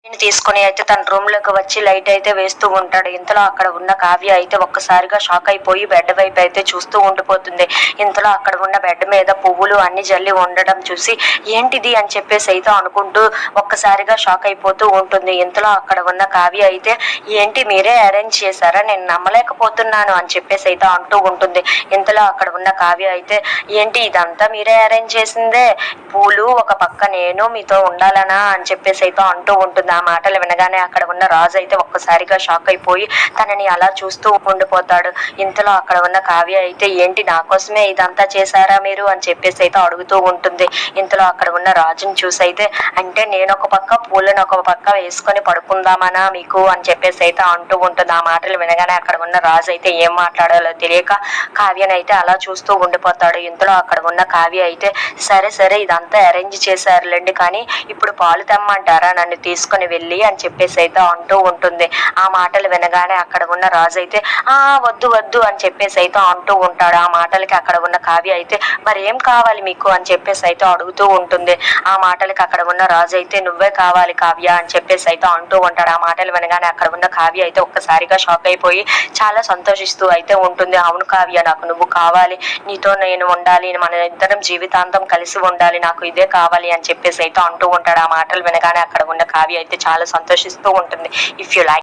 తీసుకొని అయితే తన రూమ్ లోకి వచ్చి లైట్ అయితే వేస్తూ ఉంటాడు. ఇంతలో అక్కడ ఉన్న కావ్య అయితే ఒక్కసారిగా షాక్ అయిపోయి బెడ్ వైపు అయితే చూస్తూ ఉండిపోతుంది. ఇంతలో అక్కడ ఉన్న బెడ్ మీద పువ్వులు అన్ని జల్లి ఉండడం చూసి ఏంటిది అని చెప్పేసి అయితే అనుకుంటూ ఒక్కసారిగా షాక్ అయిపోతూ ఉంటుంది. ఇంతలో అక్కడ ఉన్న కావ్య అయితే ఏంటి మీరే అరేంజ్ చేశారా, నేను నమ్మలేకపోతున్నాను అని చెప్పేసి అయితే అంటూ ఉంటుంది. ఇంతలో అక్కడ ఉన్న కావ్య అయితే ఏంటి ఇదంతా మీరే అరేంజ్ చేసిందే, పూలు ఒక పక్క నేను మీతో ఉండాలనా అని చెప్పేసి అయితే అంటూ ఉంటుంది. ఆ మాటలు వినగానే అక్కడ ఉన్న రాజు అయితే ఒక్కసారిగా షాక్ అయిపోయి తనని అలా చూస్తూ ఉండిపోతాడు. ఇంతలో అక్కడ ఉన్న కావ్య అయితే ఏంటి నా కోసమే ఇదంతా చేశారా మీరు అని చెప్పేసి అయితే అడుగుతూ ఉంటుంది. ఇంతలో అక్కడ ఉన్న రాజుని చూసి అయితే అంటే నేను ఒక పక్క పూలను ఒక పక్క వేసుకొని పడుకుందామనా మీకు అని చెప్పేసి అయితే అంటూ ఉంటుంది. ఆ మాటలు వినగానే అక్కడ ఉన్న రాజు అయితే ఏం మాట్లాడాలో తెలియక కావ్యని అయితే అలా చూస్తూ ఉండిపోతాడు. ఇంతలో అక్కడ ఉన్న కావ్య అయితే సరే సరే ఇదంతా అరేంజ్ చేశారులేండి, కానీ ఇప్పుడు పాలు తెమ్మంటారా నన్ను తీసుకొని వెళ్ళి అని చెప్పేసి అయితే అంటూ ఉంటుంది. ఆ మాటలు వినగానే అక్కడ ఉన్న రాజు అయితే వద్దు వద్దు అని చెప్పేసి అయితే అంటూ ఉంటాడు. ఆ మాటలకి అక్కడ ఉన్న కావ్య అయితే మరి ఏం కావాలి మీకు అని చెప్పేసి అయితే అడుగుతూ ఉంటుంది. ఆ మాటలకి అక్కడ ఉన్న రాజు అయితే నువ్వే కావాలి కావ్య అని చెప్పేసి అయితే అంటూ ఉంటాడు. ఆ మాటలు వినగానే అక్కడ ఉన్న కావ్య అయితే ఒక్కసారిగా షాక్ అయిపోయి చాలా సంతోషిస్తూ అయితే ఉంటుంది. అవును కావ్య, నాకు నువ్వు కావాలి, నీతో నేను ఉండాలి, మన ఇద్దరం జీవితాంతం కలిసి ఉండాలి, నాకు ఇదే కావాలి అని చెప్పేసి అయితే అంటూ ఉంటాడు. ఆ మాటలు వినగానే అక్కడ ఉన్న కావ్య అయితే చాలా సంతోషిస్తూ ఉంటుంది. If you like